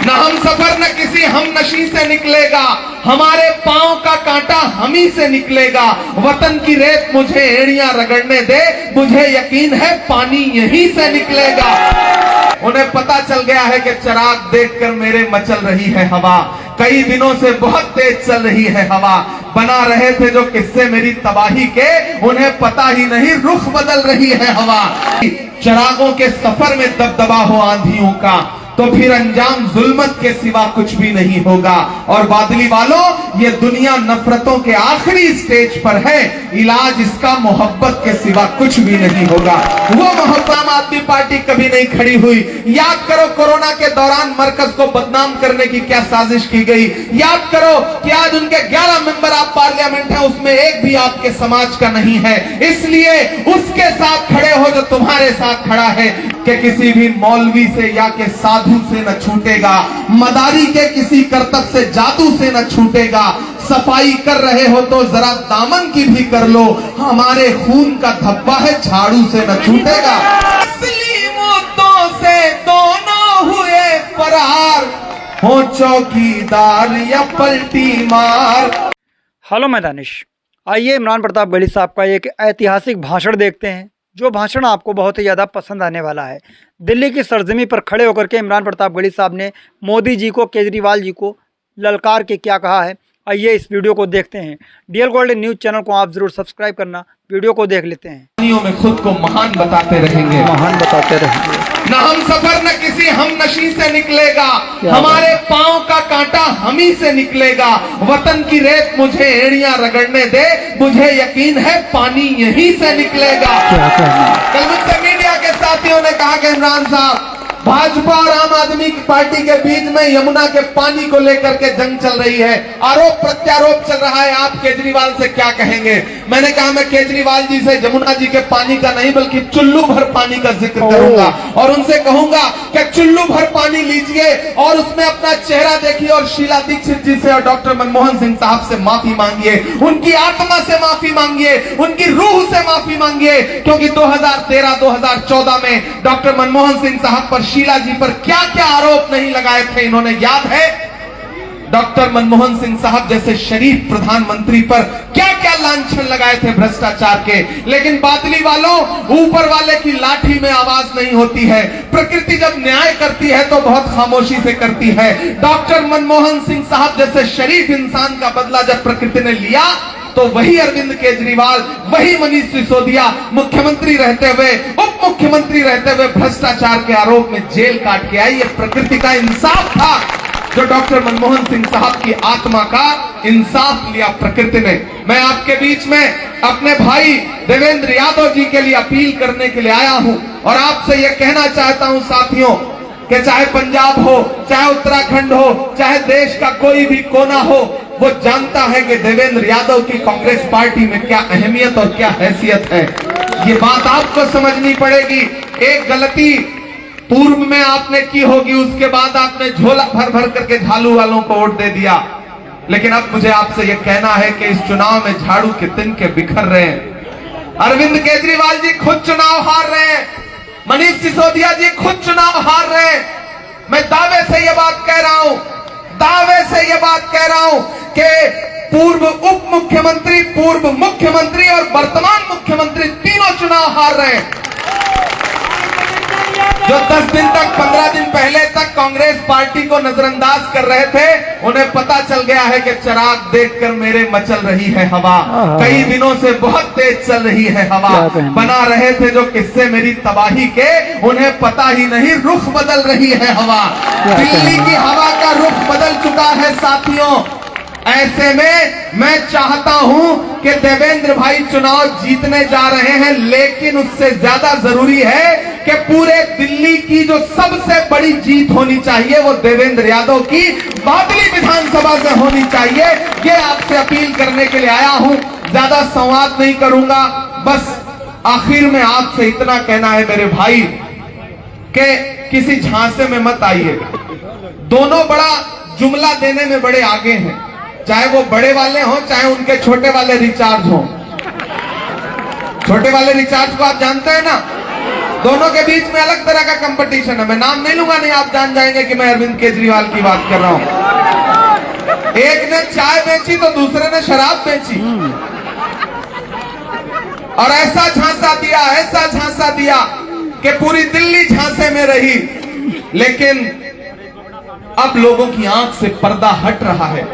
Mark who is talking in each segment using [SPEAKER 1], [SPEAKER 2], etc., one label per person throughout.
[SPEAKER 1] न हम सफर न किसी हम नशी से निकलेगा, हमारे पांव का कांटा हम ही से निकलेगा। वतन की रेत मुझे एड़ियां रगड़ने दे, मुझे यकीन है पानी यहीं से निकलेगा। उन्हें पता चल गया है कि चिराग देखकर मेरे मचल रही है हवा, कई दिनों से बहुत तेज चल रही है हवा। बना रहे थे जो किस्से मेरी तबाही के, उन्हें पता ही नहीं रुख बदल रही है हवा। चिरागों के सफर में दबदबा हो आंधियों का, तो फिर अंजाम जुल्मत के सिवा कुछ भी नहीं होगा। और बादली वालों, ये दुनिया नफरतों के आखिरी स्टेज पर है, इलाज इसका मोहब्बत के सिवा कुछ भी नहीं होगा। वो मोहब्बत आम आदमी पार्टी कभी नहीं खड़ी हुई। याद करो कोरोना के दौरान मरकज को बदनाम करने की क्या साजिश की गई। याद करो कि आज उनके 11 मेंबर आप पार्लियामेंट हैं, उसमें एक भी आपके समाज का नहीं है। इसलिए उसके साथ खड़े हो जो तुम्हारे साथ खड़ा है, कि किसी भी मौलवी से या के साधु से न छूटेगा, मदारी के किसी करतब से जादू से न छूटेगा। सफाई कर रहे हो तो जरा दामन की भी कर लो, हमारे खून का धब्बा है झाड़ू से न छूटेगा। असली मुद्दों से दोनों हुए फरार, हो चौकीदार या पलटी मार।
[SPEAKER 2] हेलो मैं दानिश, आइए इमरान प्रताप गढ़ी साहब का एक ऐतिहासिक भाषण देखते हैं, जो भाषण आपको बहुत ही ज़्यादा पसंद आने वाला है। दिल्ली की सरजमी पर खड़े होकर के इमरान प्रताप गढ़ी साहब ने मोदी जी को, केजरीवाल जी को ललकार के क्या कहा है। आइए इस वीडियो को देखते हैं। डीएल गोल्डन न्यूज़ चैनल को आप जरूर सब्सक्राइब करना। वीडियो को देख लेते हैं।
[SPEAKER 1] में खुद को महान बताते रहेंगे,
[SPEAKER 2] महान बताते रहेंगे।
[SPEAKER 1] न हम सफर न किसी हम नशी से निकलेगा, हमारे पांव का कांटा हम ही से निकलेगा। वतन की रेत मुझे एड़ियां रगड़ने दे, मुझे यकीन है पानी यहीं से निकलेगा। कल मुझसे मीडिया के साथियों ने कहा कि इमरान साहब, भाजपा और आम आदमी पार्टी के बीच में यमुना के पानी को लेकर के जंग चल रही है, आरोप प्रत्यारोप चल रहा है, आप केजरीवाल से क्या कहेंगे। मैंने कहा मैं केजरीवाल जी से यमुना जी के पानी का नहीं बल्कि चुल्लू भर पानी का जिक्र करूंगा, और उनसे कहूंगा कि चुल्लू भर पानी लीजिए और उसमें अपना चेहरा देखिए और शीला दीक्षित जी से और डॉक्टर मनमोहन सिंह साहब से माफी मांगिए, उनकी आत्मा से माफी मांगिए, उनकी रूह से माफी मांगिए। क्योंकि 2013-2014 में डॉक्टर मनमोहन सिंह साहब पर, शीला जी पर क्या क्या आरोप नहीं लगाए थे इन्होंने, याद है। डॉक्टर मनमोहन सिंह साहब जैसे शरीफ प्रधानमंत्री पर क्या क्या लांछन लगाए थे भ्रष्टाचार के। लेकिन बादली वालों, ऊपर वाले की लाठी में आवाज नहीं होती है। प्रकृति जब न्याय करती है तो बहुत खामोशी से करती है। डॉक्टर मनमोहन सिंह साहब जैसे शरीफ इंसान का बदला जब प्रकृति ने लिया, तो वही अरविंद केजरीवाल, वही मनीष सिसोदिया मुख्यमंत्री रहते हुए, उप मुख्यमंत्री रहते हुए भ्रष्टाचार के आरोप में जेल काट के आई। ये प्रकृति का इंसाफ था जो डॉक्टर मनमोहन सिंह साहब की आत्मा का इंसाफ लिया प्रकृति ने। मैं आपके बीच में अपने भाई देवेंद्र यादव जी के लिए अपील करने के लिए आया हूं, और आपसे यह कहना चाहता हूं साथियों, कि चाहे पंजाब हो, चाहे उत्तराखंड हो, चाहे देश का कोई भी कोना हो, वो जानता है कि देवेंद्र यादव की कांग्रेस पार्टी में क्या अहमियत और क्या हैसियत है। ये बात आपको समझनी पड़ेगी। एक गलती पूर्व में आपने की होगी, उसके बाद आपने झोला भर भर करके झाड़ू वालों को वोट दे दिया। लेकिन अब मुझे आपसे यह कहना है कि इस चुनाव में झाड़ू के तिनके बिखर रहे हैं। अरविंद केजरीवाल जी खुद चुनाव हार रहे हैं, मनीष सिसोदिया जी खुद चुनाव हार रहे हैं। मैं दावे से यह बात कह रहा हूं, दावे से यह बात कह रहा हूं कि पूर्व उप मुख्यमंत्री, पूर्व मुख्यमंत्री और वर्तमान मुख्यमंत्री तीनों चुनाव हार रहे हैं। जो 10 दिन तक, 15 दिन पहले तक कांग्रेस पार्टी को नजरअंदाज कर रहे थे, उन्हें पता चल गया है कि चिराग देखकर मेरे मचल रही है हवा, कई दिनों से बहुत तेज चल रही है हवा। बना रहे थे जो किस्से मेरी तबाही के, उन्हें पता ही नहीं रुख बदल रही है हवा। दिल्ली की हवा का रुख बदल चुका है साथियों। ऐसे में मैं चाहता हूं कि देवेंद्र भाई चुनाव जीतने जा रहे हैं, लेकिन उससे ज्यादा जरूरी है कि पूरे दिल्ली की जो सबसे बड़ी जीत होनी चाहिए वो देवेंद्र यादव की बादली विधानसभा से होनी चाहिए। ये आपसे अपील करने के लिए आया हूं, ज्यादा संवाद नहीं करूंगा। बस आखिर में आपसे इतना कहना है मेरे भाई, कि किसी झांसे में मत आइए। दोनों बड़ा जुमला देने में बड़े आगे हैं, चाहे वो बड़े वाले हों, चाहे उनके छोटे वाले रिचार्ज हों। छोटे वाले रिचार्ज को आप जानते हैं ना, दोनों के बीच में अलग तरह का कंपटीशन है। मैं नाम नहीं लूंगा, नहीं आप जान जाएंगे कि मैं अरविंद केजरीवाल की बात कर रहा हूं। एक ने चाय बेची तो दूसरे ने शराब बेची, और ऐसा झांसा दिया कि पूरी दिल्ली झांसे में रही। लेकिन अब लोगों की आंख से पर्दा हट रहा है,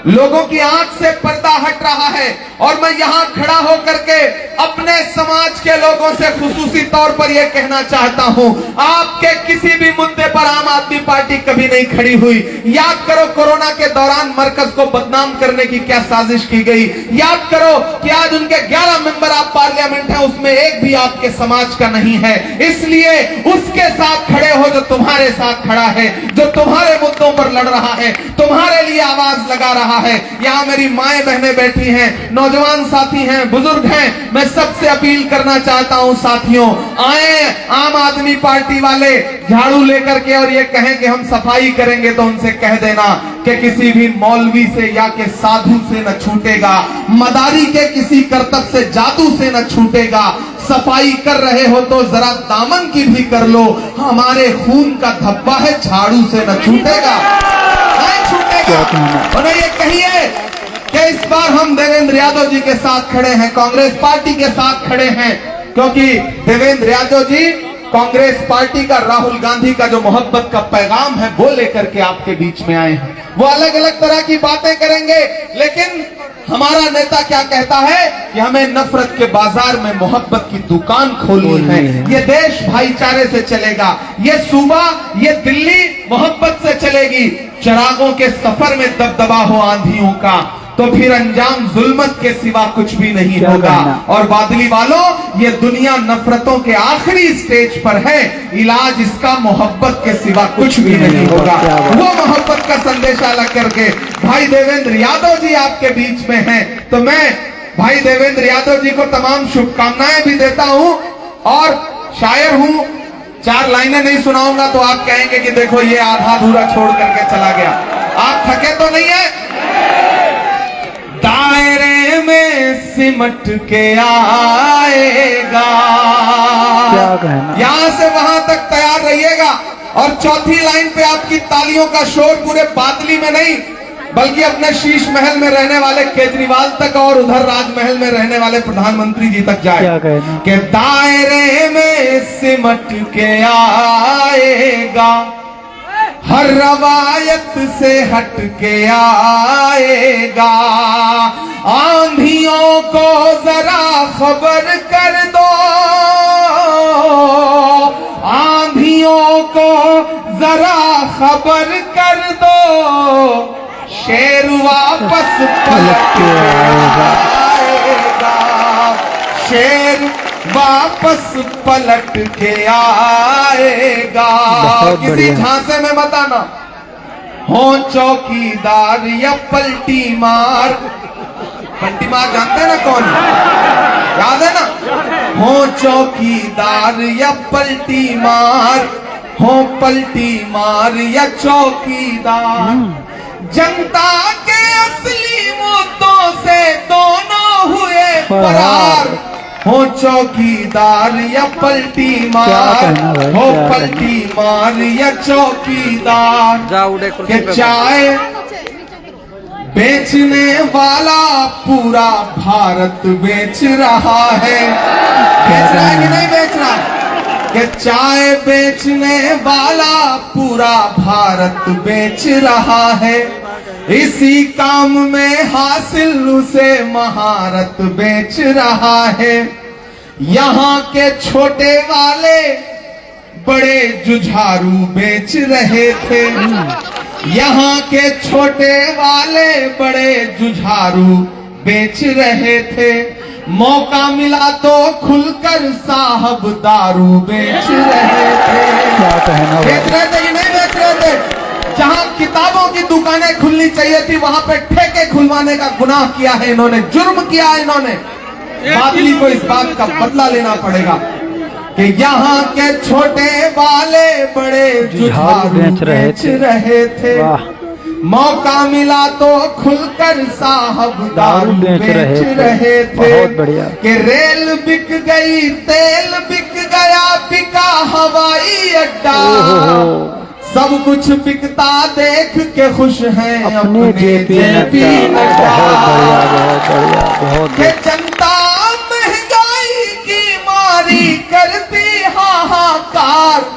[SPEAKER 1] लोगों की आंख से पर्दा हट रहा है। और मैं यहां खड़ा होकर के अपने समाज के लोगों से खुसूसी तौर पर यह कहना चाहता हूं, आपके किसी भी मुद्दे पर आम आदमी पार्टी कभी नहीं खड़ी हुई। याद करो कोरोना के दौरान मरकज को बदनाम करने की क्या साजिश की गई। याद करो कि आज उनके 11 मेंबर ऑफ पार्लियामेंट हैं, उसमें एक भी आपके समाज का नहीं है। इसलिए उसके साथ खड़े हो जो तुम्हारे साथ खड़ा है, जो तुम्हारे मुद्दों पर लड़ रहा है, तुम्हारे लिए आवाज लगा रहा है। यहां मेरी माएं बहनें बैठी हैं, नौजवान साथी हैं, बुजुर्ग हैं। मैं सबसे अपील करना चाहता हूं साथियों, आए आम आदमी पार्टी वाले झाड़ू लेकर के और ये कहें कि हम सफाई करेंगे, तो उनसे कह देना कि किसी भी मौलवी से या के साधु से न छूटेगा, मदारी के किसी करतब से जादू से न छूटेगा। सफाई कर रहे हो तो जरा दामन की भी कर लो, हमारे खून का धब्बा है, झाड़ू से न छूटेगा, नहीं छूटेगा। उन्हें ये कहिए कि इस बार हम देवेंद्र यादव जी के साथ खड़े हैं, कांग्रेस पार्टी के साथ खड़े हैं, क्योंकि देवेंद्र यादव जी कांग्रेस पार्टी का, राहुल गांधी का जो मोहब्बत का पैगाम है वो लेकर के आपके बीच में आए हैं। वो अलग अलग तरह की बातें करेंगे, लेकिन हमारा नेता क्या कहता है कि हमें नफरत के बाजार में मोहब्बत की दुकान खोलनी है। ये देश भाईचारे से चलेगा, ये सूबा, ये दिल्ली मोहब्बत से चलेगी। चिरागों के सफर में दबदबा हो आंधियों का, तो फिर अंजाम जुल्मत के सिवा कुछ भी नहीं होगा। और बादली वालों, ये दुनिया नफरतों के आखिरी स्टेज पर है, इलाज इसका मोहब्बत के सिवा कुछ भी नहीं होगा। वो मोहब्बत का संदेशा लग करके भाई देवेंद्र यादव जी आपके बीच में हैं, तो मैं भाई देवेंद्र यादव जी को तमाम शुभकामनाएं भी देता हूं। और शायर हूं, 4 लाइनें नहीं सुनाऊंगा तो आप कहेंगे कि देखो ये आधा अधूरा छोड़ करके चला गया। आप थके तो नहीं है? दायरे में सिमट के आएगा,
[SPEAKER 2] क्या कहना,
[SPEAKER 1] यहां से वहां तक तैयार रहिएगा। और चौथी लाइन पे आपकी तालियों का शोर पूरे बादली में नहीं, बल्कि अपने शीश महल में रहने वाले केजरीवाल तक और उधर राजमहल में रहने वाले प्रधानमंत्री जी तक जाए।
[SPEAKER 2] क्या कहना,
[SPEAKER 1] कि दायरे में सिमट के आएगा, हर रवायत से हट के आएगा, आंधियों को जरा खबर कर दो, आंधियों को जरा खबर कर दो, शेर वापस पलट के आएगा, शेर वापस पलट के आएगा। किसी झांसे में मत आना, हो चौकीदार या पलटी मार। पलटी मार जानते हैं ना कौन, याद है ना? हो चौकीदार या पलटी मार, हो पलटी मार या चौकीदार, जनता के असली मुद्दों से दोनों हुए फरार। हो चौकीदार या पलटी मार, हो पलटी मार या चौकीदार, के चाय बेचने वाला पूरा भारत बेच रहा है। बेच रहा है कि नहीं बेच रहा? कि चाय बेचने वाला पूरा भारत बेच रहा है, इसी काम में हासिल उसे महारत बेच रहा है। यहाँ के छोटे वाले बड़े जुझारू बेच रहे थे, यहाँ के छोटे वाले बड़े जुझारू बेच रहे थे, मौका मिला तो खुलकर साहब दारू बेच रहे थे। बेच रहे थे कि नहीं बेच रहे थे? जहां किताबों की दुकानें खुलनी चाहिए थी वहां पे ठेके खुलवाने का गुनाह किया है इन्होंने, जुर्म किया है इन्होंने। बादली को इस बात का बदला लेना पड़ेगा कि यहाँ के छोटे वाले बड़े जुझारू बेच रहे थे, मौका मिला तो खुलकर साहब
[SPEAKER 2] दारू बेच रहे थे। बहुत बढ़िया।
[SPEAKER 1] कि रेल बिक गई, तेल बिक गया, बिका हवाई अड्डा, सब कुछ बिकता देख के खुश हैं अपने जेपी नड्डा। कि जनता महंगाई की मारी करती हाहाकार,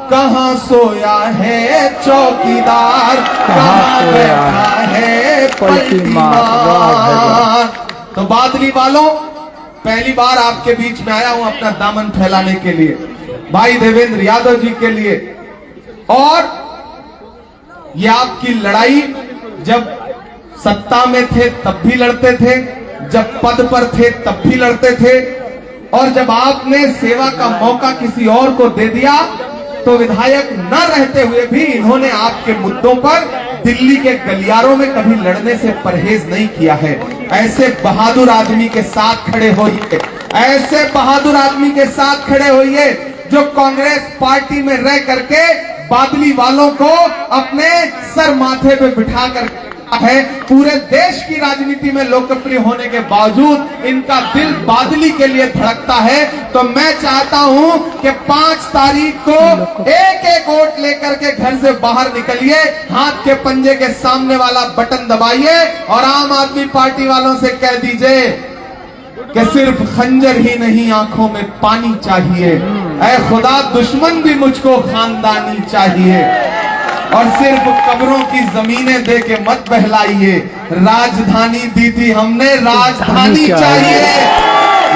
[SPEAKER 1] कहाँ सोया है चौकीदार, कहाँ बैठा है पलटी मार। तो बादली वालों, पहली बार आपके बीच में आया हूं अपना दामन फैलाने के लिए, भाई देवेंद्र यादव जी के लिए। और ये आपकी लड़ाई जब सत्ता में थे तब भी लड़ते थे, जब पद पर थे तब भी लड़ते थे, और जब आपने सेवा का मौका किसी और को दे दिया तो विधायक न रहते हुए भी इन्होंने आपके मुद्दों पर दिल्ली के गलियारों में कभी लड़ने से परहेज नहीं किया है। ऐसे बहादुर आदमी के साथ खड़े होइए, ऐसे बहादुर आदमी के साथ खड़े होइए जो कांग्रेस पार्टी में रह करके बादली वालों को अपने सर माथे पे बिठा कर है। पूरे देश की राजनीति में लोकप्रिय होने के बावजूद इनका दिल बादली के लिए धड़कता है। तो मैं चाहता हूं कि 5 तारीख को एक एक वोट लेकर के घर से बाहर निकलिए, हाथ के पंजे के सामने वाला बटन दबाइए और आम आदमी पार्टी वालों से कह दीजिए कि सिर्फ खंजर ही नहीं आंखों में पानी चाहिए, ऐ खुदा दुश्मन भी मुझको खानदानी चाहिए, और सिर्फ कब्रों की जमीनें दे के मत बहलाइए, राजधानी दी थी हमने, राजधानी चाहिए।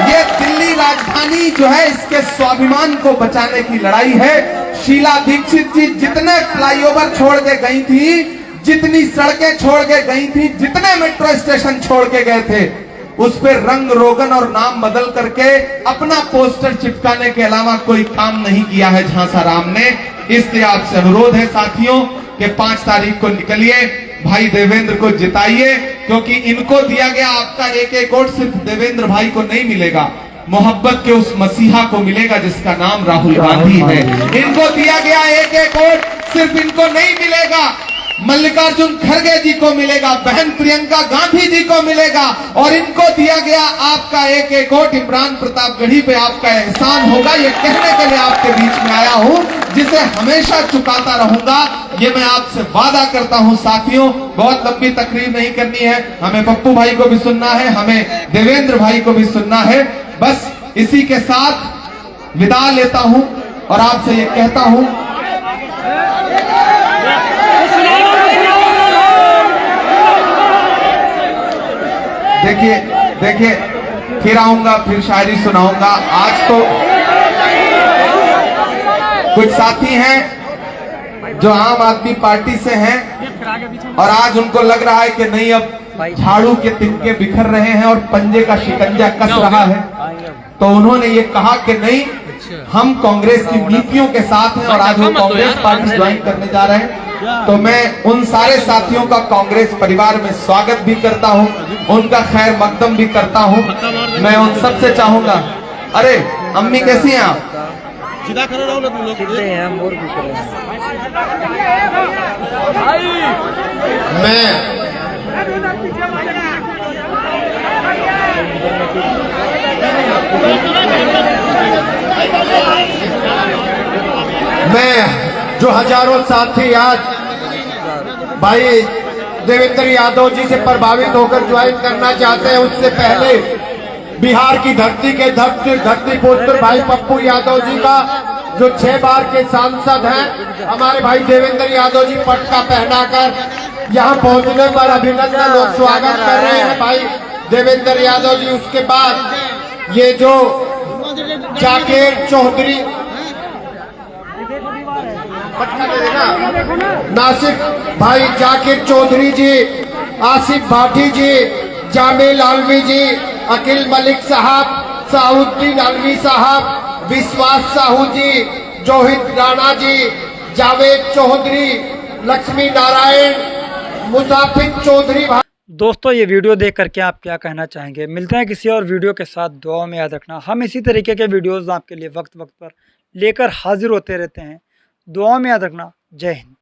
[SPEAKER 1] ये दिल्ली राजधानी जो है इसके स्वाभिमान को बचाने की लड़ाई है। शीला दीक्षित जी जितने फ्लाईओवर छोड़ के गई थी, जितनी सड़कें छोड़ के गई थी, जितने मेट्रो स्टेशन छोड़ के गए थे, उस पे रंग रोगन और नाम बदल करके अपना पोस्टर चिपकाने के अलावा कोई काम नहीं किया है झांसाराम ने। इसलिए आपसे अनुरोध है साथियों कि 5 तारीख को निकलिए, भाई देवेंद्र को जिताइए, क्योंकि इनको दिया गया आपका एक एक वोट सिर्फ देवेंद्र भाई को नहीं मिलेगा, मोहब्बत के उस मसीहा को मिलेगा जिसका नाम राहुल गांधी है। इनको दिया गया एक एक वोट सिर्फ इनको नहीं मिलेगा, मल्लिकार्जुन खड़गे जी को मिलेगा, बहन प्रियंका गांधी जी को मिलेगा, और इनको दिया गया आपका एक एक वोट इमरान प्रतापगढ़ी पे आपका एहसान होगा। ये कहने के लिए आपके बीच में आया हूं, जिसे हमेशा चुकाता रहूंगा, ये मैं आपसे वादा करता हूं। साथियों, बहुत लंबी तकरीर नहीं करनी है, हमें पप्पू भाई को भी सुनना है, हमें देवेंद्र भाई को भी सुनना है। बस इसी के साथ विदा लेता हूं और आपसे ये कहता हूं, देखिए देखिए फिर आऊंगा, फिर शायरी सुनाऊंगा। आज तो कुछ साथी हैं जो आम आदमी पार्टी से हैं और आज उनको लग रहा है कि नहीं, अब झाड़ू के तिनके बिखर रहे हैं और पंजे का शिकंजा कस रहा है, तो उन्होंने ये कहा कि नहीं, हम कांग्रेस की नीतियों के साथ हैं और आज वो कांग्रेस पार्टी ज्वाइन करने जा रहे हैं। तो मैं उन सारे साथियों का कांग्रेस परिवार में स्वागत भी करता हूं, उनका खैर मकदम भी करता हूं। मैं उन सबसे चाहूंगा, अरे अम्मी कैसी हैं आप?
[SPEAKER 3] सीधा खड़े रहो ना तुम लोग। सीधे हैं हम, और भी करें।
[SPEAKER 4] मैं जो हजारों साथी आज भाई देवेंद्र यादव जी से प्रभावित होकर ज्वाइन करना चाहते हैं, उससे पहले बिहार की धरती के धरती पुत्र भाई पप्पू यादव जी का, जो 6 बार के सांसद हैं, हमारे भाई देवेंद्र यादव जी पटका पहनाकर यहाँ पहुंचने पर अभिनंदन और स्वागत कर रहे हैं भाई देवेंद्र यादव जी। उसके बाद ये जो जाकिर चौधरी, नासिक भाई जाकिर चौधरी जी, आसिफ भाटी जी, जामिल आलवी जी, अकील मलिक साहब, साहुद्दीन अलवी साहब, विश्वास साहू जी, जोहित राणा जी, जावेद चौधरी, लक्ष्मी नारायण, मुसाफिर चौधरी।
[SPEAKER 2] दोस्तों, ये वीडियो देख करके आप क्या कहना चाहेंगे? मिलते हैं किसी और वीडियो के साथ। दुआ में याद रखना, हम इसी तरीके के वीडियोस आपके लिए वक्त वक्त पर लेकर हाजिर होते रहते हैं। दुआ में याद रखना। जय हिंद।